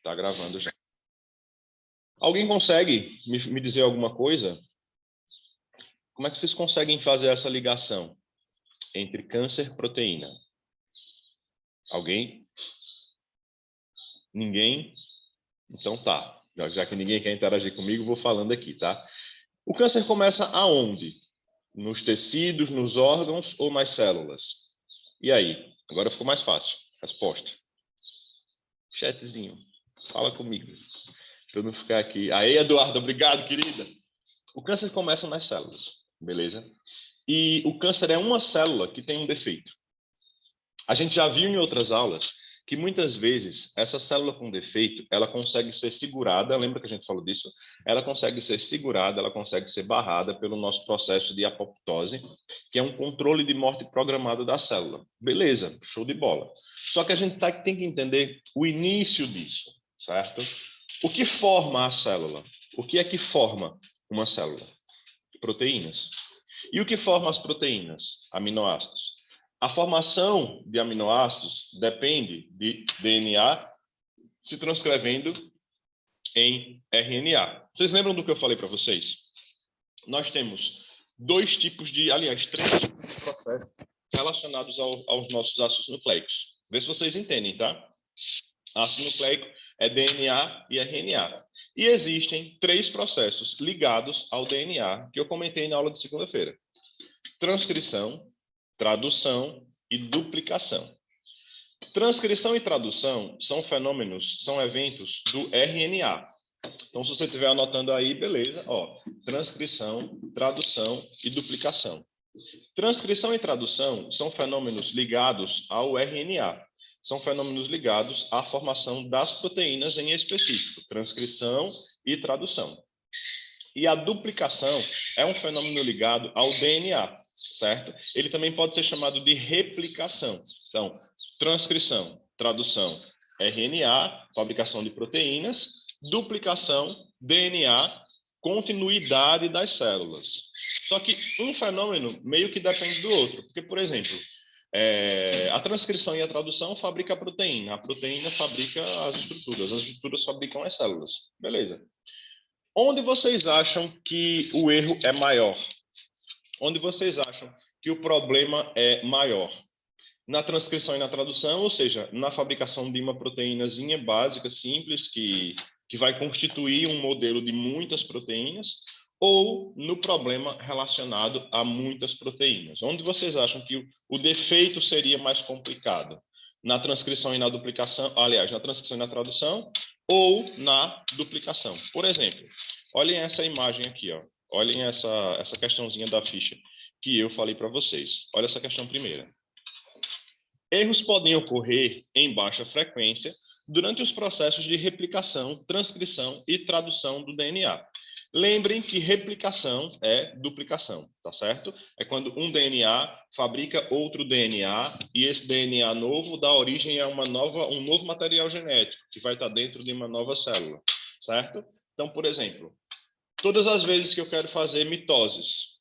Tá gravando já. Alguém consegue me dizer alguma coisa? Como é que vocês conseguem fazer essa ligação entre câncer e proteína? Alguém? Ninguém? Então tá. Já que ninguém quer interagir comigo, vou falando aqui, tá? O câncer começa aonde? Nos tecidos, nos órgãos ou nas células? E aí? Agora ficou mais fácil. Resposta. Chatzinho. Fala comigo. Para eu não ficar aqui. Aí, Eduardo, obrigado, querida. O câncer começa nas células, beleza? E o câncer é uma célula que tem um defeito. A gente já viu em outras aulas que muitas vezes essa célula com defeito, ela consegue ser segurada, lembra que a gente falou disso? Ela consegue ser segurada, ela consegue ser barrada pelo nosso processo de apoptose, que é um controle de morte programada da célula. Beleza, show de bola. Só que a gente tem que entender o início disso, certo? O que forma a célula? O que é que forma uma célula? Proteínas. E o que forma as proteínas? Aminoácidos. A formação de aminoácidos depende de DNA se transcrevendo em RNA. Vocês lembram do que eu falei para vocês? Nós temos três tipos de processos relacionados aos nossos ácidos nucleicos. Vê se vocês entendem, tá? Ácido nucleico é DNA e RNA. E existem 3 processos ligados ao DNA que eu comentei na aula de segunda-feira. Transcrição, tradução e duplicação. Transcrição e tradução são fenômenos, são eventos do RNA. Então, se você estiver anotando aí, beleza. Ó, transcrição, tradução e duplicação. Transcrição e tradução são fenômenos ligados ao RNA. São fenômenos ligados à formação das proteínas em específico, transcrição e tradução. E a duplicação é um fenômeno ligado ao DNA, certo? Ele também pode ser chamado de replicação. Então, transcrição, tradução, RNA, fabricação de proteínas, duplicação, DNA, continuidade das células. Só que um fenômeno meio que depende do outro. Porque, por exemplo, a transcrição e a tradução fabricam a proteína fabrica as estruturas fabricam as células. Beleza. Onde vocês acham que o erro é maior? Onde vocês acham que o problema é maior? Na transcrição e na tradução, ou seja, na fabricação de uma proteínazinha básica, simples, que vai constituir um modelo de muitas proteínas, ou no problema relacionado a muitas proteínas? Onde vocês acham que o defeito seria mais complicado? Na transcrição e na duplicação, aliás, na transcrição e na tradução, ou na duplicação? Por exemplo, olhem essa imagem aqui, ó. Olhem essa questãozinha da ficha que eu falei para vocês. Olha essa questão primeira. Erros podem ocorrer em baixa frequência durante os processos de replicação, transcrição e tradução do DNA. Lembrem que replicação é duplicação, tá certo? É quando um DNA fabrica outro DNA e esse DNA novo dá origem a um novo material genético que vai estar dentro de uma nova célula, certo? Então, por exemplo, todas as vezes que eu quero fazer mitoses,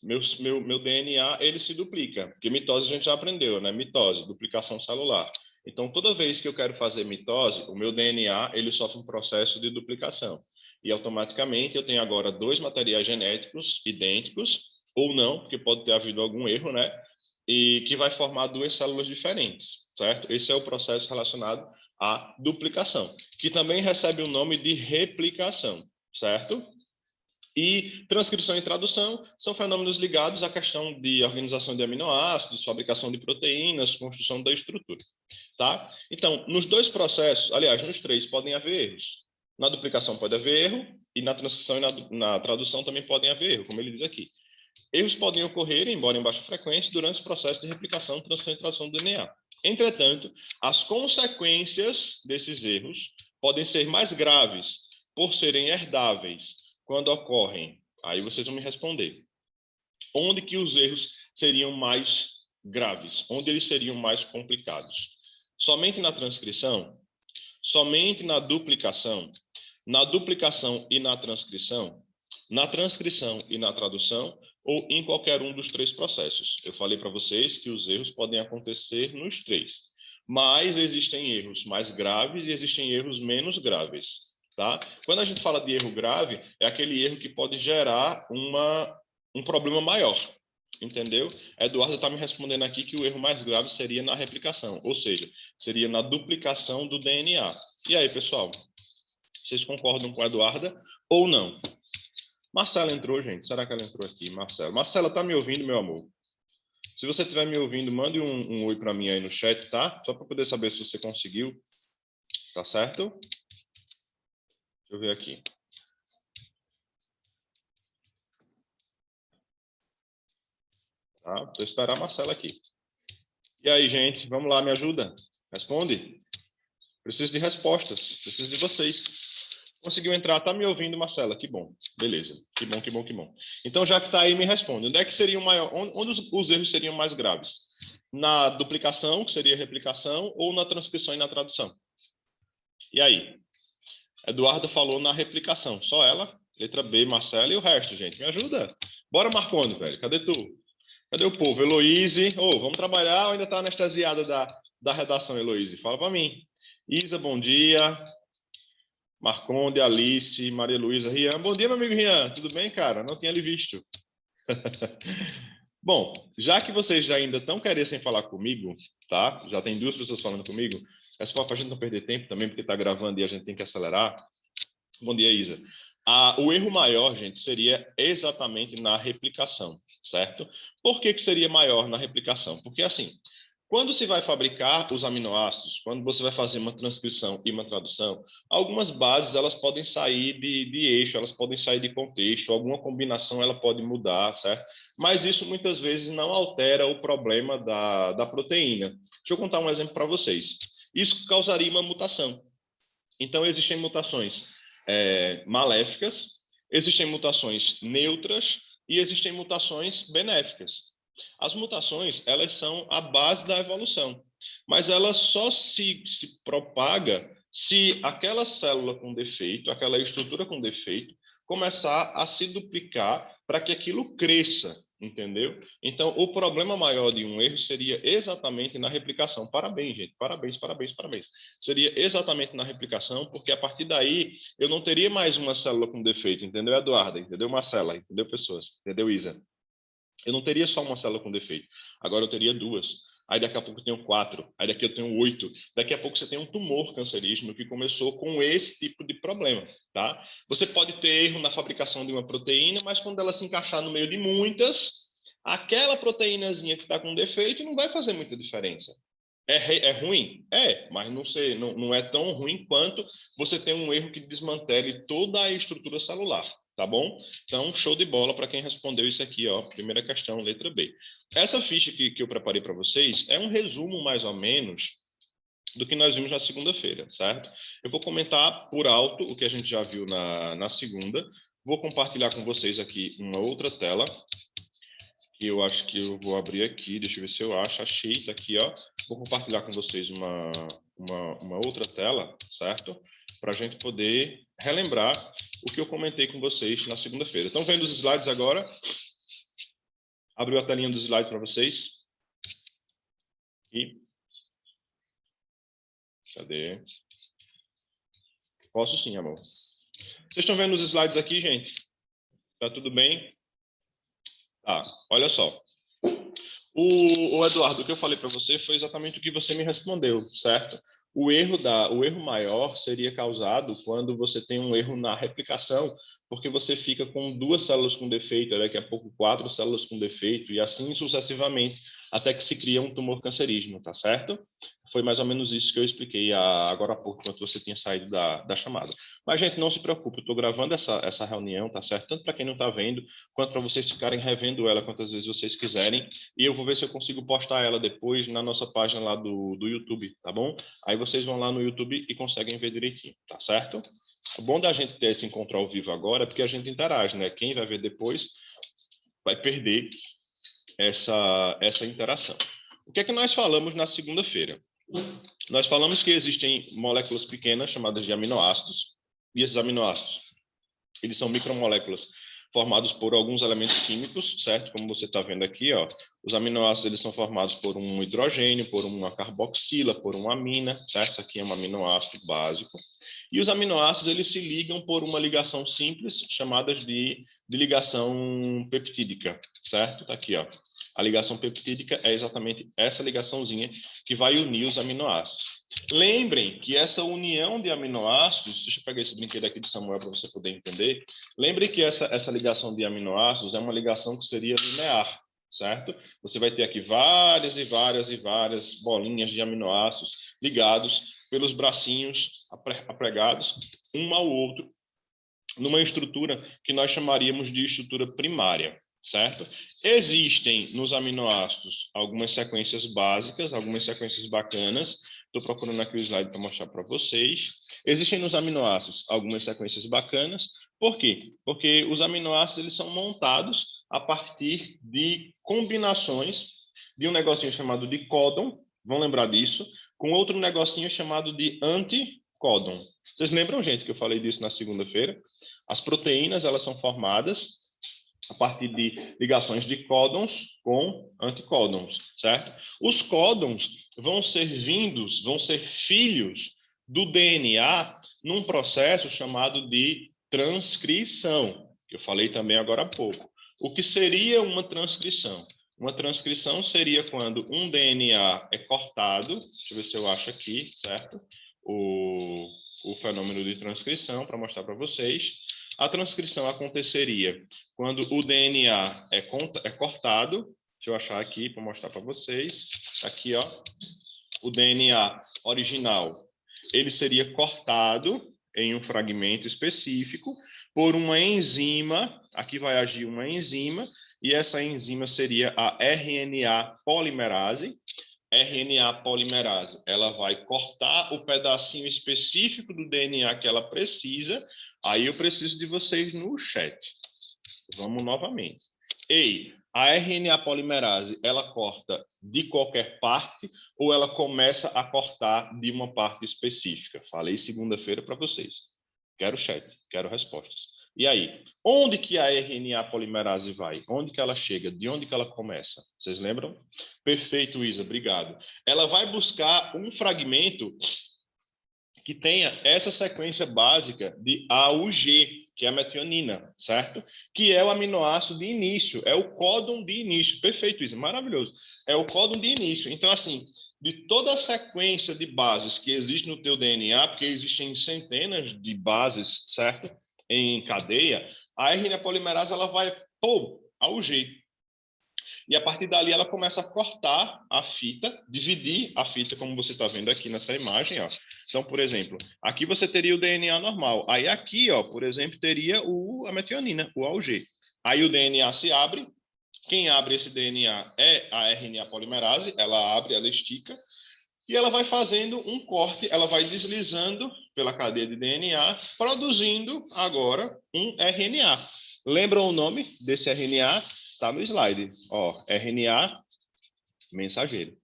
meu DNA ele se duplica, porque mitose a gente já aprendeu, né? Mitose, duplicação celular. Então, toda vez que eu quero fazer mitose, o meu DNA ele sofre um processo de duplicação. E automaticamente eu tenho agora 2 materiais genéticos idênticos, ou não, porque pode ter havido algum erro, né? E que vai formar 2 células diferentes, certo? Esse é o processo relacionado à duplicação, que também recebe o nome de replicação, certo? E transcrição e tradução são fenômenos ligados à questão de organização de aminoácidos, fabricação de proteínas, construção da estrutura, tá? Então, nos 2 processos, aliás, nos 3, podem haver erros. Na duplicação pode haver erro, e na transcrição e na tradução também podem haver erro, como ele diz aqui. Erros podem ocorrer, embora em baixa frequência, durante os processos de replicação, transcrição e tradução do DNA. Entretanto, as consequências desses erros podem ser mais graves, por serem herdáveis, quando ocorrem. Aí vocês vão me responder. Onde que os erros seriam mais graves? Onde eles seriam mais complicados? Somente na transcrição? Somente na duplicação? Na duplicação e na transcrição? Na transcrição e na tradução? Ou em qualquer um dos 3 processos? Eu falei para vocês que os erros podem acontecer nos 3. Mas existem erros mais graves e existem erros menos graves, tá? Quando a gente fala de erro grave, é aquele erro que pode gerar um problema maior, entendeu? Eduardo está me respondendo aqui que o erro mais grave seria na replicação, ou seja, seria na duplicação do DNA. E aí, pessoal? Vocês concordam com a Eduarda ou não? Marcela entrou, gente? Será que ela entrou aqui? Marcela, tá me ouvindo, meu amor? Se você estiver me ouvindo, mande um oi para mim aí no chat, tá? Só para poder saber se você conseguiu. Tá certo? Deixa eu ver aqui. Tá? Vou esperar a Marcela aqui. E aí, gente? Vamos lá, me ajuda? Responde. Preciso de respostas. Preciso de vocês. Conseguiu entrar? Tá me ouvindo, Marcela? Que bom. Beleza. Que bom, que bom, que bom. Então, já que tá aí, me responde. Onde é que seria o maior? Onde os erros seriam mais graves? Na duplicação, que seria replicação, ou na transcrição e na tradução? E aí? Eduardo falou na replicação. Só ela? Letra B, Marcela e o resto, gente. Me ajuda. Bora, Marconi, velho. Cadê tu? Cadê o povo? Heloíse. Ô, vamos trabalhar ou ainda tá anestesiada da redação, Heloíse? Fala para mim. Isa, bom dia. Marconde, Alice, Maria Luísa, Rian. Bom dia, meu amigo Rian. Tudo bem, cara? Não tinha lhe visto. Bom, já que vocês já ainda estão querendo sem falar comigo, tá? Já tem 2 pessoas falando comigo. É só para a gente não perder tempo também, porque está gravando e a gente tem que acelerar. Bom dia, Isa. O erro maior, gente, seria exatamente na replicação, certo? Por que seria maior na replicação? Porque, assim, quando se vai fabricar os aminoácidos, quando você vai fazer uma transcrição e uma tradução, algumas bases elas podem sair de eixo, elas podem sair de contexto, alguma combinação ela pode mudar, certo? Mas isso muitas vezes não altera o problema da proteína. Deixa eu contar um exemplo para vocês. Isso causaria uma mutação. Então, existem mutações maléficas, existem mutações neutras e existem mutações benéficas. As mutações, elas são a base da evolução, mas ela só se propaga se aquela célula com defeito, aquela estrutura com defeito, começar a se duplicar para que aquilo cresça, entendeu? Então, o problema maior de um erro seria exatamente na replicação. Parabéns, gente. Parabéns, parabéns, parabéns. Seria exatamente na replicação, porque a partir daí eu não teria mais uma célula com defeito, entendeu, Eduarda? Entendeu, Marcela? Entendeu, pessoas? Entendeu, Isa? Eu não teria só uma célula com defeito. Agora eu teria 2. Aí daqui a pouco eu tenho 4. Aí daqui eu tenho 8. Daqui a pouco você tem um tumor cancerígeno que começou com esse tipo de problema, tá? Você pode ter erro na fabricação de uma proteína, mas quando ela se encaixar no meio de muitas, aquela proteínazinha que está com defeito não vai fazer muita diferença. É ruim? Mas não é tão ruim quanto você ter um erro que desmantele toda a estrutura celular. Tá bom? Então, show de bola para quem respondeu isso aqui, ó. Primeira questão, letra B. Essa ficha que eu preparei para vocês é um resumo, mais ou menos, do que nós vimos na segunda-feira, certo? Eu vou comentar por alto o que a gente já viu na segunda. Vou compartilhar com vocês aqui uma outra tela, que eu acho que eu vou abrir aqui. Deixa eu ver se eu acho. Achei, tá aqui, ó. Vou compartilhar com vocês uma outra tela, certo? Para a gente poder relembrar o que eu comentei com vocês na segunda-feira. Estão vendo os slides agora? Abriu a telinha dos slides para vocês. E cadê? Posso sim, amor. Vocês estão vendo os slides aqui, gente? Tá tudo bem? Tá, olha só. O Eduardo, o que eu falei para você foi exatamente o que você me respondeu, certo? O erro maior seria causado quando você tem um erro na replicação, porque você fica com 2 células com defeito, daqui a pouco 4 células com defeito, e assim sucessivamente, até que se cria um tumor cancerígeno, tá certo? Foi mais ou menos isso que eu expliquei agora há pouco, quando você tinha saído da chamada. Mas, gente, não se preocupe, eu estou gravando essa reunião, tá certo? Tanto para quem não está vendo, quanto para vocês ficarem revendo ela quantas vezes vocês quiserem, e eu vou ver se eu consigo postar ela depois na nossa página lá do YouTube, tá bom? Aí vocês vão lá no YouTube e conseguem ver direitinho, tá certo? O bom da gente ter esse encontro ao vivo agora é porque a gente interage, né? Quem vai ver depois vai perder essa interação. O que é que nós falamos na segunda-feira? Nós falamos que existem moléculas pequenas chamadas de aminoácidos, e esses aminoácidos, eles são micromoléculas formados por alguns elementos químicos, certo? Como você está vendo aqui, ó, os aminoácidos eles são formados por um hidrogênio, por uma carboxila, por uma amina, certo? Isso aqui é um aminoácido básico. E os aminoácidos eles se ligam por uma ligação simples, chamada de ligação peptídica, certo? Tá aqui, ó. A ligação peptídica é exatamente essa ligaçãozinha que vai unir os aminoácidos. Lembrem que essa união de aminoácidos, deixa eu pegar esse brinquedo aqui de Samuel para você poder entender. Lembrem que essa ligação de aminoácidos é uma ligação que seria linear, certo? Você vai ter aqui várias e várias e várias bolinhas de aminoácidos ligados pelos bracinhos apregados um ao outro numa estrutura que nós chamaríamos de estrutura primária, certo? Existem nos aminoácidos algumas sequências básicas, algumas sequências bacanas. Estou procurando aqui o slide para mostrar para vocês. Existem nos aminoácidos algumas sequências bacanas. Por quê? Porque os aminoácidos eles são montados a partir de combinações de um negocinho chamado de códon, vão lembrar disso, com outro negocinho chamado de anticódon. Vocês lembram, gente, que eu falei disso na segunda-feira? As proteínas elas são formadas a partir de ligações de códons com anticódons, certo? Os códons vão ser filhos do DNA num processo chamado de transcrição, que eu falei também agora há pouco. O que seria uma transcrição? Uma transcrição seria quando um DNA é cortado, deixa eu ver se eu acho aqui, certo? O fenômeno de transcrição, para mostrar para vocês. A transcrição aconteceria quando o DNA é cortado. Deixa eu achar aqui para mostrar para vocês. Aqui, ó, o DNA original, ele seria cortado em um fragmento específico por uma enzima. Aqui vai agir uma enzima, e essa enzima seria a RNA polimerase. RNA polimerase, ela vai cortar o pedacinho específico do DNA que ela precisa. Aí eu preciso de vocês no chat. Vamos novamente. Ei, a RNA polimerase, ela corta de qualquer parte ou ela começa a cortar de uma parte específica? Falei segunda-feira para vocês. Quero chat, quero respostas. E aí, onde que a RNA polimerase vai? Onde que ela chega? De onde que ela começa? Vocês lembram? Perfeito, Isa, obrigado. Ela vai buscar um fragmento que tenha essa sequência básica de A U G, que é a metionina, certo? Que é o aminoácido de início, é o códon de início. Perfeito, Isa, maravilhoso. É o códon de início. Então, assim, de toda a sequência de bases que existe no teu DNA, porque existem centenas de bases, certo? Em cadeia, a RNA polimerase ela vai ao G. E a partir dali ela começa a cortar a fita, dividir a fita, como você está vendo aqui nessa imagem, ó. Então, por exemplo, aqui você teria o DNA normal. Aí aqui, ó, por exemplo, teria a metionina, o AUG. Aí o DNA se abre. Quem abre esse DNA é a RNA polimerase. Ela abre, ela estica. E ela vai fazendo um corte, ela vai deslizando pela cadeia de DNA, produzindo agora um RNA. Lembram o nome desse RNA? Está no slide. Ó, RNA mensageiro.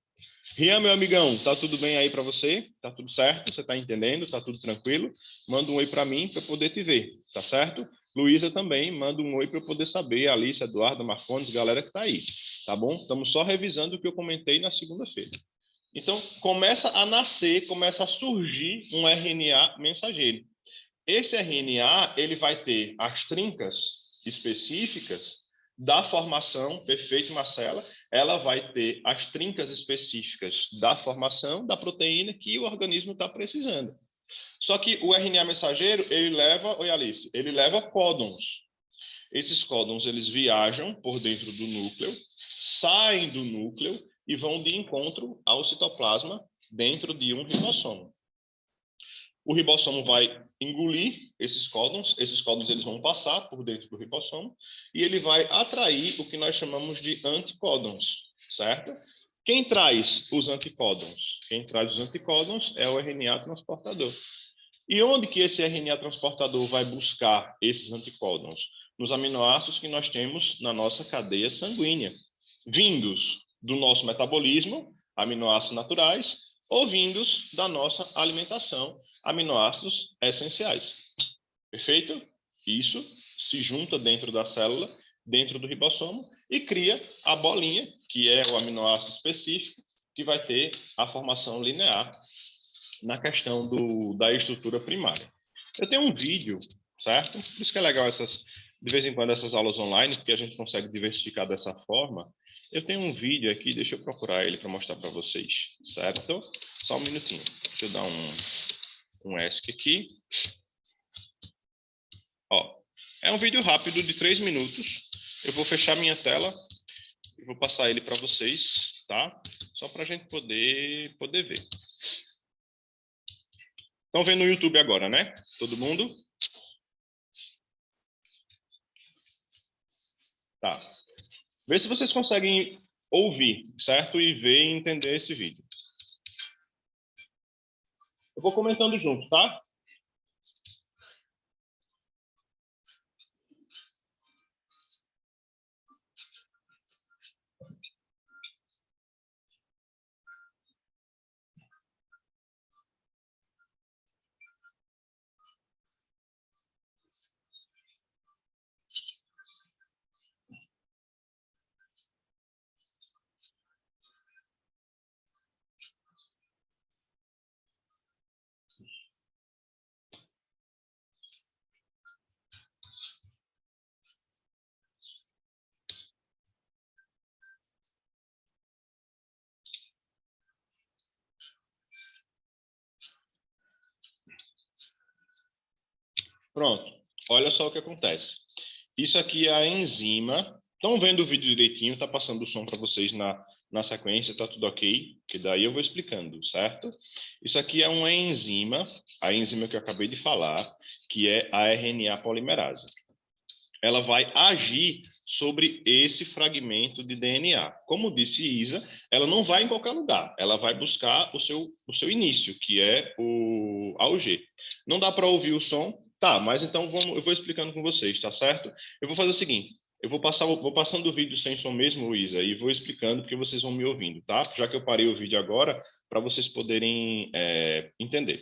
Rian, meu amigão, tá tudo bem aí para você? Tá tudo certo? Você tá entendendo? Tá tudo tranquilo? Manda um oi para mim para eu poder te ver, tá certo? Luísa também, manda um oi para eu poder saber. Alice, Eduardo, Marcones, galera que tá aí, tá bom? Estamos só revisando o que eu comentei na segunda-feira. Então, começa a nascer, começa a surgir um RNA mensageiro. Esse RNA, ele vai ter as trincas específicas da formação, perfeito, Marcela, ela vai ter as trincas específicas da formação da proteína que o organismo está precisando. Só que o RNA mensageiro, ele leva, oi Alice, ele leva códons. Esses códons, eles viajam por dentro do núcleo, saem do núcleo e vão de encontro ao citoplasma dentro de um ribossomo. O ribossomo vai engolir esses códons eles vão passar por dentro do ribossomo e ele vai atrair o que nós chamamos de anticódons, certo? Quem traz os anticódons? Quem traz os anticódons é o RNA transportador. E onde que esse RNA transportador vai buscar esses anticódons? Nos aminoácidos que nós temos na nossa cadeia sanguínea, vindos do nosso metabolismo, aminoácidos naturais, ou vindos da nossa alimentação, aminoácidos essenciais. Perfeito? Isso se junta dentro da célula, dentro do ribossomo, e cria a bolinha, que é o aminoácido específico, que vai ter a formação linear na questão da estrutura primária. Eu tenho um vídeo, certo? Por isso que é legal de vez em quando essas aulas online, porque a gente consegue diversificar dessa forma. Eu tenho um vídeo aqui, deixa eu procurar ele para mostrar para vocês, certo? Só um minutinho. Deixa eu dar um ESC aqui. Ó, é um vídeo rápido de 3 minutos. Eu vou fechar minha tela e vou passar ele para vocês, tá? Só para a gente poder ver. Estão vendo no YouTube agora, né? Todo mundo? Tá. Vê se vocês conseguem ouvir, certo? E ver e entender esse vídeo. Eu vou comentando junto, tá? Pronto. Olha só o que acontece. Isso aqui é a enzima. Estão vendo o vídeo direitinho? Está passando o som para vocês na sequência, está tudo ok? Que daí eu vou explicando, certo? Isso aqui é uma enzima, a enzima que eu acabei de falar, que é a RNA polimerase. Ela vai agir sobre esse fragmento de DNA. Como disse Isa, ela não vai em qualquer lugar, ela vai buscar o seu início, que é o AUG. Não dá para ouvir o som? Tá, mas então eu vou explicando com vocês, tá certo? Eu vou fazer o seguinte, eu vou passando o vídeo sem som mesmo, Isa, e vou explicando porque vocês vão me ouvindo, tá? Já que eu parei o vídeo agora, para vocês poderem entender.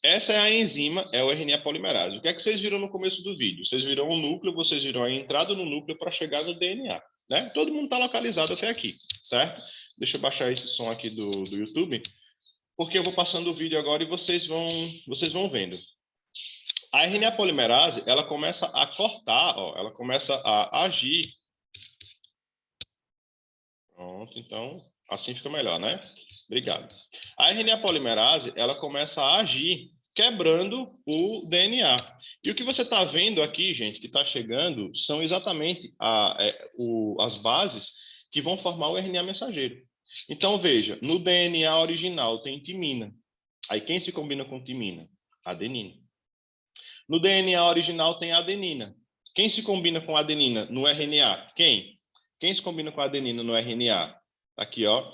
Essa é a enzima, é o RNA polimerase. O que é que vocês viram no começo do vídeo? Vocês viram o núcleo, vocês viram a entrada no núcleo para chegar no DNA, né? Todo mundo está localizado até aqui, certo? Deixa eu baixar esse som aqui do YouTube, porque eu vou passando o vídeo agora e vocês vão vendo. A RNA polimerase, ela começa a cortar, ó, ela começa a agir. Pronto, então, assim fica melhor, né? Obrigado. A RNA polimerase, ela começa a agir quebrando o DNA. E o que você está vendo aqui, gente, que está chegando, são exatamente as bases que vão formar o RNA mensageiro. Então, veja, no DNA original tem timina. Aí, quem se combina com timina? Adenina. No DNA original tem adenina. Quem se combina com adenina no RNA? Quem? Quem se combina com adenina no RNA? Aqui, ó,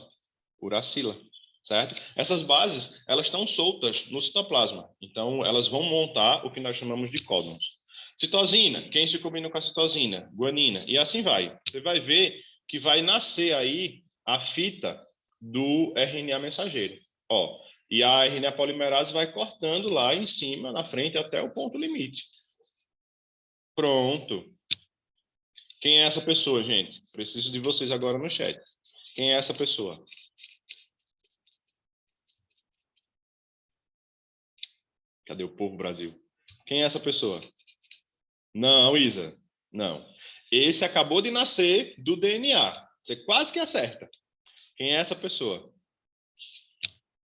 uracila, certo? Essas bases, elas estão soltas no citoplasma. Então, elas vão montar o que nós chamamos de códons. Citosina, quem se combina com a citosina? Guanina. E assim vai. Você vai ver que vai nascer aí a fita do RNA mensageiro. Ó, e a RNA polimerase vai cortando lá em cima, na frente, até o ponto limite. Pronto. Quem é essa pessoa, gente? Preciso de vocês agora no chat. Quem é essa pessoa? Cadê o povo Brasil? Quem é essa pessoa? Não, Isa. Não. Esse acabou de nascer do DNA. Você quase que acerta. Quem é essa pessoa?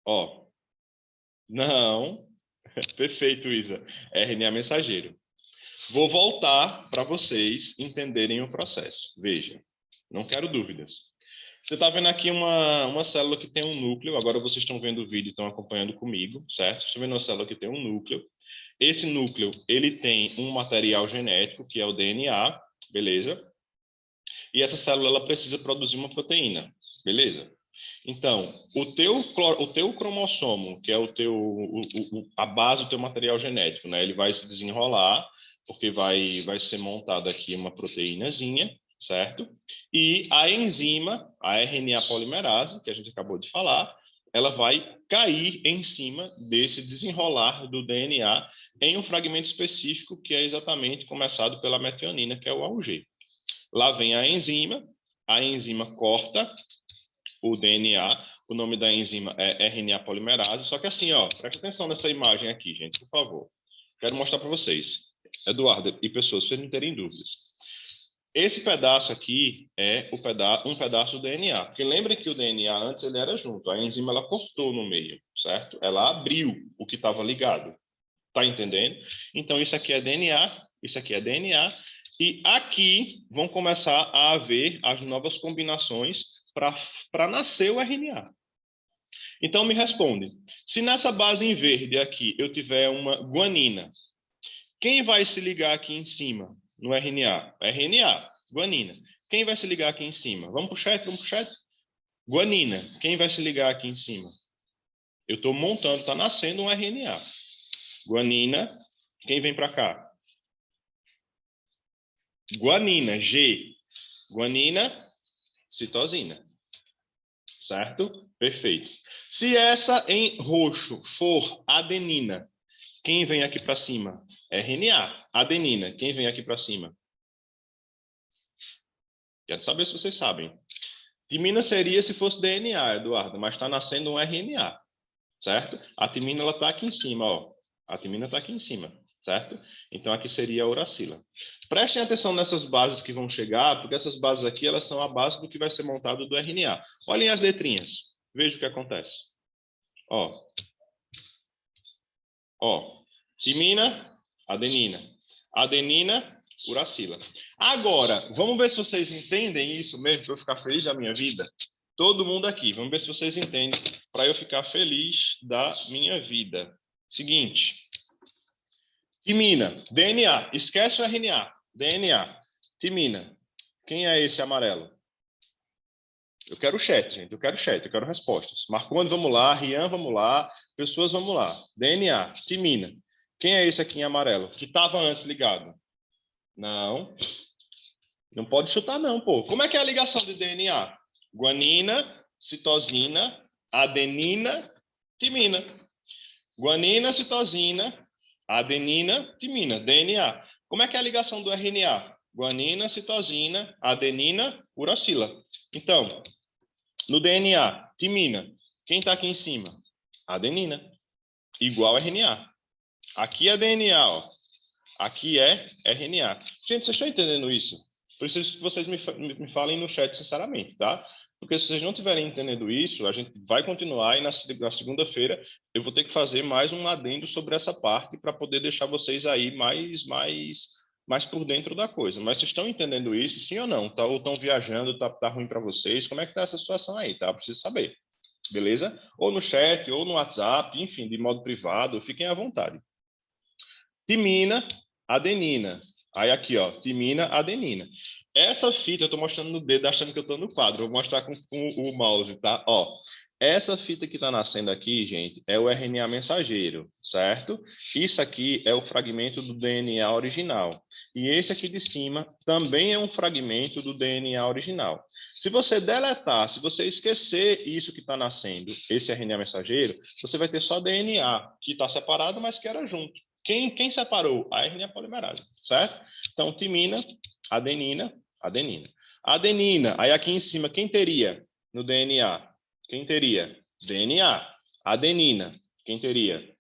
Ó. Não. Perfeito, Isa. RNA mensageiro. Vou voltar para vocês entenderem o processo. Veja, não quero dúvidas. Você está vendo aqui uma célula que tem um núcleo. Agora vocês estão vendo o vídeo e estão acompanhando comigo, certo? Vocês estão vendo uma célula que tem um núcleo. Esse núcleo, ele tem um material genético, que é o DNA, beleza? E essa célula, ela precisa produzir uma proteína, beleza? Então, o teu cromossomo, que é a base do teu material genético, né? Ele vai se desenrolar, porque vai ser montada aqui uma proteínazinha, certo? E a enzima, a RNA polimerase, que a gente acabou de falar, ela vai cair em cima desse desenrolar do DNA em um fragmento específico que é exatamente começado pela metionina, que é o AUG. Lá vem a enzima corta o DNA, o nome da enzima é RNA polimerase, só que assim, ó, presta atenção nessa imagem aqui, gente, por favor. Quero mostrar para vocês, Eduardo e pessoas, para não terem dúvidas. Esse pedaço aqui é um pedaço do DNA, porque lembrem que o DNA antes ele era junto, a enzima ela cortou no meio, certo? Ela abriu o que estava ligado, tá entendendo? Então isso aqui é DNA, isso aqui é DNA, e aqui vão começar a haver as novas combinações para nascer o RNA. Então, me responde, se nessa base em verde aqui eu tiver uma guanina, quem vai se ligar aqui em cima no RNA? RNA, guanina. Quem vai se ligar aqui em cima? Vamos para o chat, vamos para o chat? Guanina, quem vai se ligar aqui em cima? Eu estou montando, está nascendo um RNA. Guanina, quem vem para cá? Guanina, G. Guanina, citosina. Certo? Perfeito. Se essa em roxo for adenina, quem vem aqui para cima? RNA. Adenina, quem vem aqui para cima? Quero saber se vocês sabem. Timina seria se fosse DNA, Eduardo, mas está nascendo um RNA. Certo? A timina ela está aqui em cima, ó. A timina está aqui em cima, certo? Então aqui seria a uracila. Prestem atenção nessas bases que vão chegar, porque essas bases aqui elas são a base do que vai ser montado do RNA. Olhem as letrinhas. Veja o que acontece. Ó, timina, adenina. Adenina, uracila. Agora, vamos ver se vocês entendem isso mesmo, para eu ficar feliz da minha vida. Todo mundo aqui, vamos ver se vocês entendem, para eu ficar feliz da minha vida. Seguinte. Timina, DNA, esquece o RNA. DNA, timina. Quem é esse amarelo? Eu quero o chat, gente. Eu quero respostas. Marcondes, vamos lá. Rian, vamos lá. Pessoas, vamos lá. DNA, timina. Quem é esse aqui em amarelo? Que estava antes ligado? Não. Não pode chutar, não, pô. Como é que é a ligação de DNA? Guanina, citosina, adenina, timina. Guanina, citosina, adenina, timina. DNA. Como é que é a ligação do RNA? Guanina, citosina, adenina, uracila. Então, no DNA, timina. Quem está aqui em cima? Adenina. Igual RNA. Aqui é DNA, ó. Aqui é RNA. Gente, vocês estão entendendo isso? Preciso que vocês me falem no chat sinceramente, tá? Porque se vocês não estiverem entendendo isso, a gente vai continuar e na segunda-feira eu vou ter que fazer mais um adendo sobre essa parte para poder deixar vocês aí mais por dentro da coisa. Mas vocês estão entendendo isso, sim ou não? Tá, ou estão viajando, tá ruim para vocês? Como é que tá essa situação aí, tá? Eu preciso saber. Beleza? Ou no chat, ou no WhatsApp, enfim, de modo privado, fiquem à vontade. Timina, adenina. Aí aqui, ó, timina, adenina. Essa fita, eu estou mostrando no dedo, achando que eu estou no quadro. Vou mostrar com o mouse, tá? Ó, essa fita que está nascendo aqui, gente, é o RNA mensageiro, certo? Isso aqui é o fragmento do DNA original. E esse aqui de cima também é um fragmento do DNA original. Se você deletar, se você esquecer isso que está nascendo, esse RNA mensageiro, você vai ter só DNA, que está separado, mas que era junto. Quem separou? A RNA polimerase, certo? Então, timina, adenina, adenina. Adenina, aí aqui em cima, quem teria no DNA? Quem teria? DNA. Adenina, quem teria?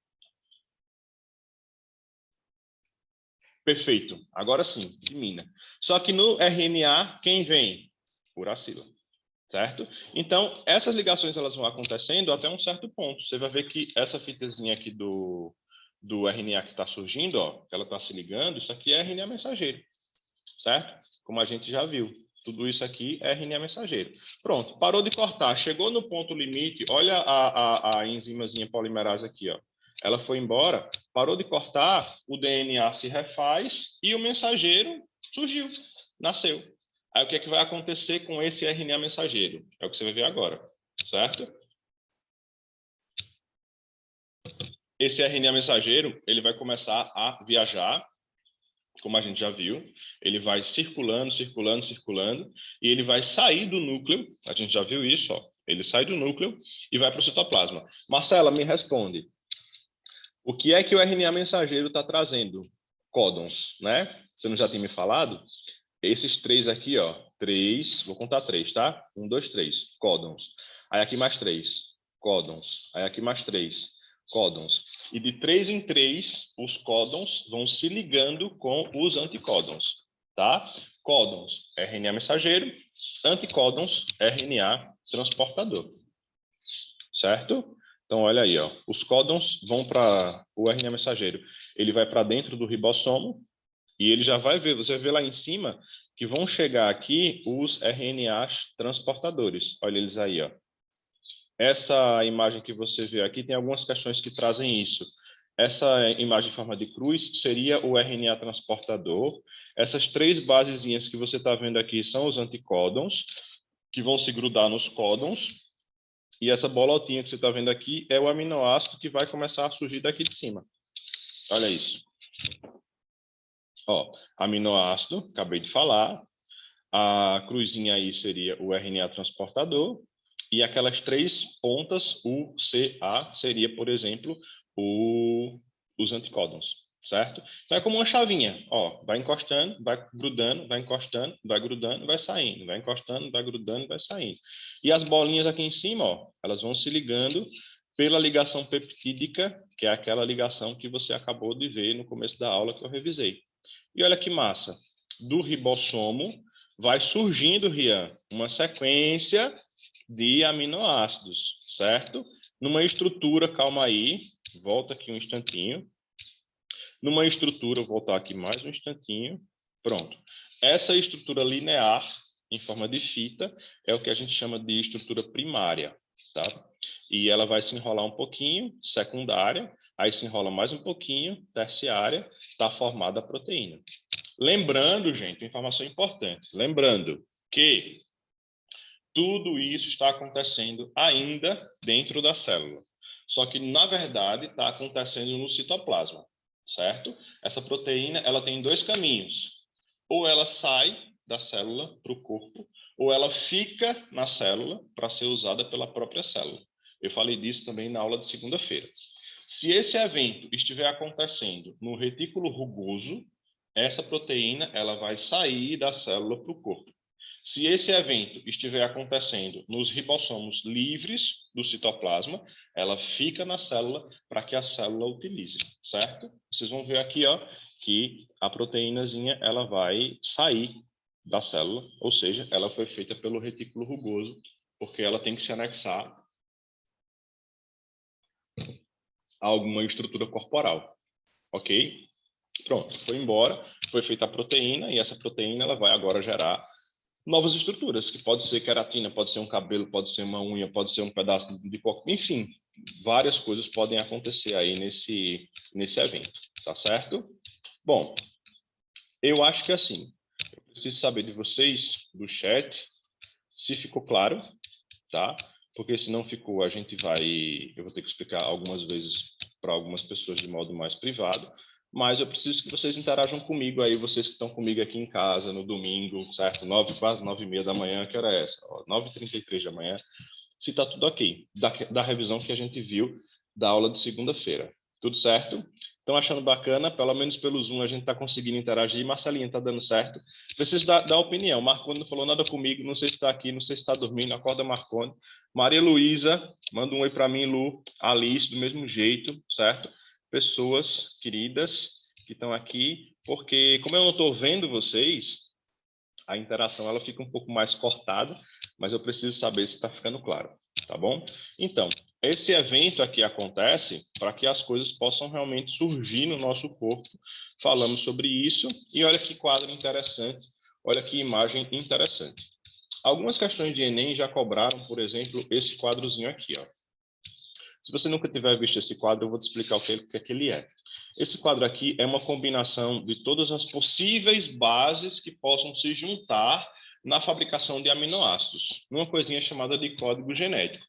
Perfeito. Agora sim, timina. Só que no RNA, quem vem? Uracila. Certo? Então, essas ligações elas vão acontecendo até um certo ponto. Você vai ver que essa fitazinha aqui do RNA que está surgindo, ó, ela está se ligando, isso aqui é RNA mensageiro, certo? Como a gente já viu, tudo isso aqui é RNA mensageiro. Pronto, parou de cortar, chegou no ponto limite, olha a enzimazinha polimerase aqui, ó. Ela foi embora, parou de cortar, o DNA se refaz e o mensageiro surgiu, nasceu. Aí o que é que vai acontecer com esse RNA mensageiro? É o que você vai ver agora, certo? Esse RNA mensageiro, ele vai começar a viajar, como a gente já viu, ele vai circulando, circulando, circulando, e ele vai sair do núcleo, a gente já viu isso, ó, Ele sai do núcleo e vai para o citoplasma. Marcela, me responde. O que é que o RNA mensageiro está trazendo? Códons, né? Você não já tinha me falado? Esses 3 aqui, ó. 3, vou contar 3, tá? 1, 2, 3, códons. Aí aqui mais 3, códons. Aí aqui mais 3, códons. E de 3 em 3, os códons vão se ligando com os anticódons, tá? Códons, RNA mensageiro. Anticódons, RNA transportador. Certo? Então, olha aí, ó. Os códons vão para o RNA mensageiro. Ele vai para dentro do ribossomo e ele já vai ver, você vai ver lá em cima, que vão chegar aqui os RNAs transportadores. Olha eles aí, ó. Essa imagem que você vê aqui tem algumas questões que trazem isso. Essa imagem em forma de cruz seria o RNA transportador. Essas 3 basezinhas que você está vendo aqui são os anticódons, que vão se grudar nos códons. E essa bolotinha que você está vendo aqui é o aminoácido que vai começar a surgir daqui de cima. Olha isso. Ó, aminoácido, acabei de falar. A cruzinha aí seria o RNA transportador. E aquelas 3 pontas, o CA, seria, por exemplo, os anticódons, certo? Então é como uma chavinha, ó, vai encostando, vai grudando, vai encostando, vai grudando, vai saindo, vai encostando, vai grudando, vai saindo. E as bolinhas aqui em cima, ó, elas vão se ligando pela ligação peptídica, que é aquela ligação que você acabou de ver no começo da aula que eu revisei. E olha que massa, do ribossomo vai surgindo, Rian, uma sequência de aminoácidos, certo? Numa estrutura, calma aí, volta aqui um instantinho. Numa estrutura, vou voltar aqui mais um instantinho. Pronto. Essa estrutura linear, em forma de fita, é o que a gente chama de estrutura primária, tá? E ela vai se enrolar um pouquinho, secundária, aí se enrola mais um pouquinho, terciária, está formada a proteína. Lembrando, gente, informação importante, lembrando que tudo isso está acontecendo ainda dentro da célula. Só que, na verdade, está acontecendo no citoplasma, certo? Essa proteína ela tem 2 caminhos. Ou ela sai da célula para o corpo, ou ela fica na célula para ser usada pela própria célula. Eu falei disso também na aula de segunda-feira. Se esse evento estiver acontecendo no retículo rugoso, essa proteína ela vai sair da célula para o corpo. Se esse evento estiver acontecendo nos ribossomos livres do citoplasma, ela fica na célula para que a célula utilize, certo? Vocês vão ver aqui, ó, que a proteínazinha ela vai sair da célula, ou seja, ela foi feita pelo retículo rugoso, porque ela tem que se anexar a alguma estrutura corporal, ok? Pronto, foi embora, foi feita a proteína e essa proteína ela vai agora gerar novas estruturas, que pode ser queratina, pode ser um cabelo, pode ser uma unha, pode ser um pedaço de qualquer, enfim, várias coisas podem acontecer aí nesse evento, tá certo? Bom, eu acho que assim, eu preciso saber de vocês, do chat, se ficou claro, tá? Porque se não ficou, eu vou ter que explicar algumas vezes para algumas pessoas de modo mais privado, mas eu preciso que vocês interajam comigo aí, vocês que estão comigo aqui em casa no domingo, certo? Quase 9h30 da manhã, que hora é essa? 9h33 da manhã, se está tudo ok, da revisão que a gente viu da aula de segunda-feira. Tudo certo? Estão achando bacana? Pelo menos pelo Zoom a gente está conseguindo interagir. Marcelinha, está dando certo? Preciso dar opinião. Marconi não falou nada comigo, não sei se está aqui, não sei se está dormindo. Acorda, Marconi. Maria Luísa, manda um oi para mim, Lu. Alice, do mesmo jeito, certo? Pessoas queridas que estão aqui, porque como eu não estou vendo vocês, a interação ela fica um pouco mais cortada, mas eu preciso saber se está ficando claro, tá bom? Então, esse evento aqui acontece para que as coisas possam realmente surgir no nosso corpo. Falamos sobre isso e olha que quadro interessante, olha que imagem interessante. Algumas questões de Enem já cobraram, por exemplo, esse quadrozinho aqui, ó. Se você nunca tiver visto esse quadro, eu vou te explicar o que é que ele é. Esse quadro aqui é uma combinação de todas as possíveis bases que possam se juntar na fabricação de aminoácidos, numa coisinha chamada de código genético.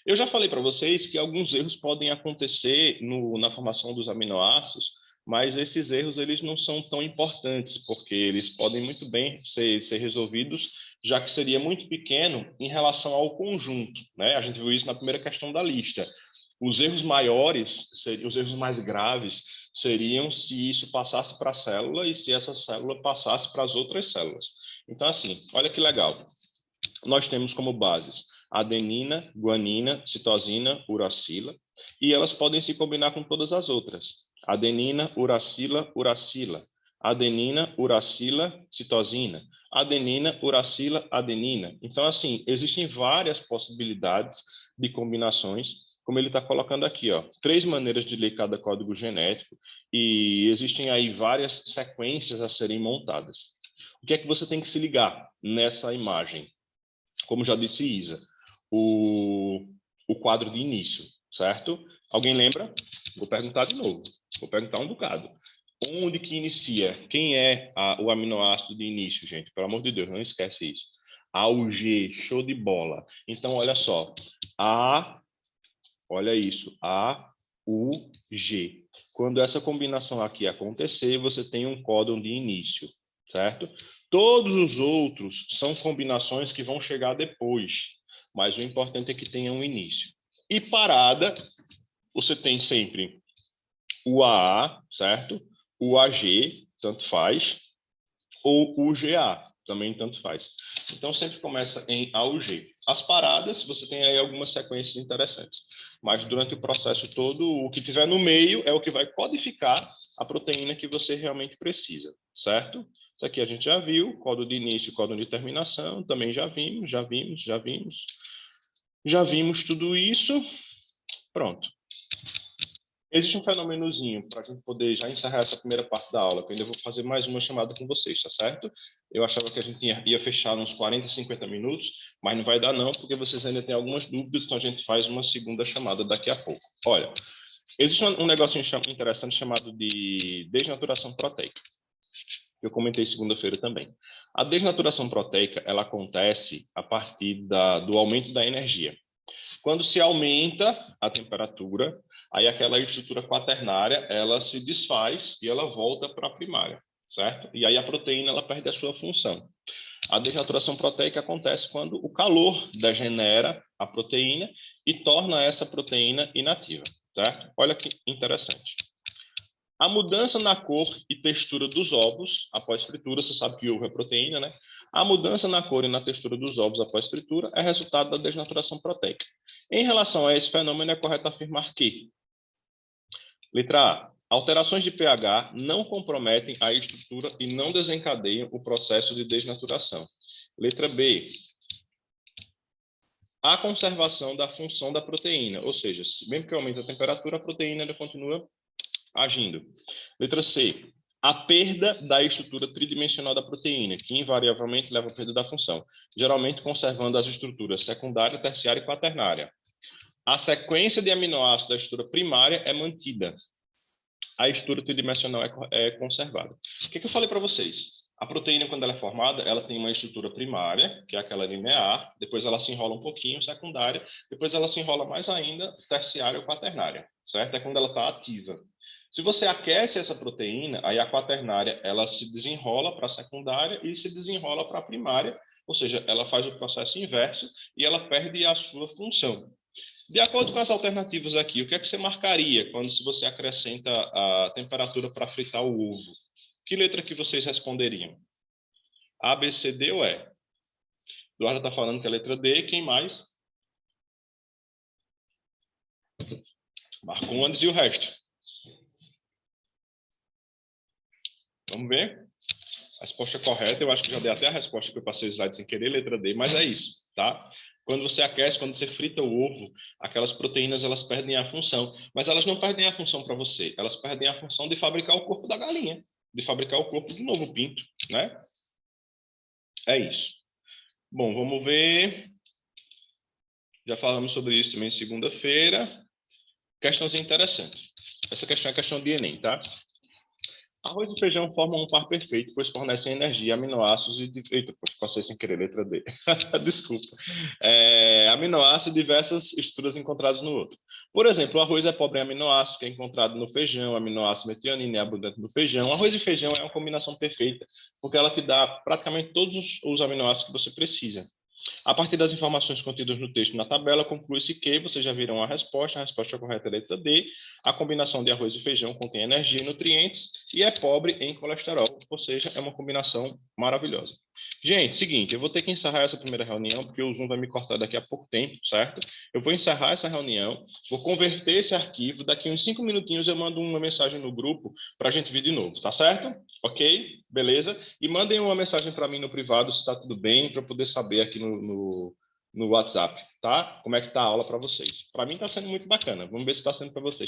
Eu já falei para vocês que alguns erros podem acontecer na formação dos aminoácidos, mas esses erros eles não são tão importantes, porque eles podem muito bem ser resolvidos, já que seria muito pequeno em relação ao conjunto, né? A gente viu isso na primeira questão da lista. Os erros maiores, os erros mais graves, seriam se isso passasse para a célula e se essa célula passasse para as outras células. Então, assim, olha que legal. Nós temos como bases adenina, guanina, citosina, uracila, e elas podem se combinar com todas as outras. Adenina, uracila, uracila. Adenina, uracila, citosina. Adenina, uracila, adenina. Então, assim, existem várias possibilidades de combinações, como ele está colocando aqui, ó, 3 maneiras de ler cada código genético, e existem aí várias sequências a serem montadas. O que é que você tem que se ligar nessa imagem? Como já disse Isa, o quadro de início, certo? Alguém lembra? Vou perguntar de novo, vou perguntar um bocado. Onde que inicia? Quem é o aminoácido de início, gente? Pelo amor de Deus, não esquece isso. A, U, G, show de bola. Então, olha só. Olha isso, A, U, G. Quando essa combinação aqui acontecer, você tem um códon de início, certo? Todos os outros são combinações que vão chegar depois, mas o importante é que tenha um início. E parada, você tem sempre o AA, certo? O AG, tanto faz, ou o GA, também tanto faz. Então, sempre começa em A ou G. As paradas, você tem aí algumas sequências interessantes. Mas durante o processo todo, o que tiver no meio é o que vai codificar a proteína que você realmente precisa, certo? Isso aqui a gente já viu, código de início, código de terminação, também já vimos. Já vimos tudo isso. Pronto. Existe um fenomenozinho para a gente poder já encerrar essa primeira parte da aula, que eu ainda vou fazer mais uma chamada com vocês, tá certo? Eu achava que a gente ia fechar uns 40, 50 minutos, mas não vai dar não, porque vocês ainda têm algumas dúvidas, então a gente faz uma segunda chamada daqui a pouco. Olha, existe um negocinho interessante chamado de desnaturação proteica. Eu comentei segunda-feira também. A desnaturação proteica, ela acontece a partir do aumento da energia. Quando se aumenta a temperatura, aí aquela estrutura quaternária, ela se desfaz e ela volta para a primária, certo? E aí a proteína, ela perde a sua função. A desnaturação proteica acontece quando o calor degenera a proteína e torna essa proteína inativa, certo? Olha que interessante. A mudança na cor e textura dos ovos após fritura, você sabe que ovo é proteína, né? A mudança na cor e na textura dos ovos após fritura é resultado da desnaturação proteica. Em relação a esse fenômeno, é correto afirmar que: letra A, alterações de pH não comprometem a estrutura e não desencadeiam o processo de desnaturação. Letra B, a conservação da função da proteína, ou seja, mesmo que aumente a temperatura, a proteína ainda continua agindo. Letra C, a perda da estrutura tridimensional da proteína, que invariavelmente leva à perda da função, geralmente conservando as estruturas secundária, terciária e quaternária. A sequência de aminoácidos da estrutura primária é mantida. A estrutura tridimensional é conservada. O que eu falei para vocês? A proteína, quando ela é formada, ela tem uma estrutura primária, que é aquela linear, depois ela se enrola um pouquinho, secundária, depois ela se enrola mais ainda, terciária ou quaternária, certo? É quando ela está ativa. Se você aquece essa proteína, aí a quaternária ela se desenrola para a secundária e se desenrola para a primária, ou seja, ela faz o processo inverso e ela perde a sua função. De acordo com as alternativas aqui, o que é que você marcaria quando você acrescenta a temperatura para fritar o ovo? Que letra que vocês responderiam? A, B, C, D ou E? Eduardo está falando que é a letra D. Quem mais? Marcondes e o resto. Vamos ver? A resposta correta, eu acho que já dei até a resposta que eu passei o slide sem querer, letra D, mas é isso, tá? Quando você aquece, quando você frita o ovo, aquelas proteínas, elas perdem a função. Mas elas não perdem a função para você, elas perdem a função de fabricar o corpo da galinha, de fabricar o corpo do novo pinto, né? É isso. Bom, vamos ver. Já falamos sobre isso também segunda-feira. Questãozinha interessante. Essa questão é questão de Enem, tá? Arroz e feijão formam um par perfeito, pois fornecem energia, aminoácidos e... Eita, passei sem querer, letra D. Desculpa. Aminoácidos e diversas estruturas encontradas no outro. Por exemplo, o arroz é pobre em aminoácidos, que é encontrado no feijão, aminoácido metionina é abundante no feijão. Arroz e feijão é uma combinação perfeita, porque ela te dá praticamente todos os aminoácidos que você precisa. A partir das informações contidas no texto na tabela, conclui-se que, vocês já viram a resposta correta é a letra D, a combinação de arroz e feijão contém energia e nutrientes e é pobre em colesterol, ou seja, é uma combinação maravilhosa. Gente, seguinte, eu vou ter que encerrar essa primeira reunião, porque o Zoom vai me cortar daqui a pouco tempo, certo? Eu vou encerrar essa reunião, vou converter esse arquivo, daqui uns 5 minutinhos eu mando uma mensagem no grupo para a gente ver de novo, tá certo? Ok? Beleza? E mandem uma mensagem para mim no privado se está tudo bem, para eu poder saber aqui no WhatsApp, tá? Como é que está a aula para vocês. Para mim está sendo muito bacana. Vamos ver se está sendo para vocês.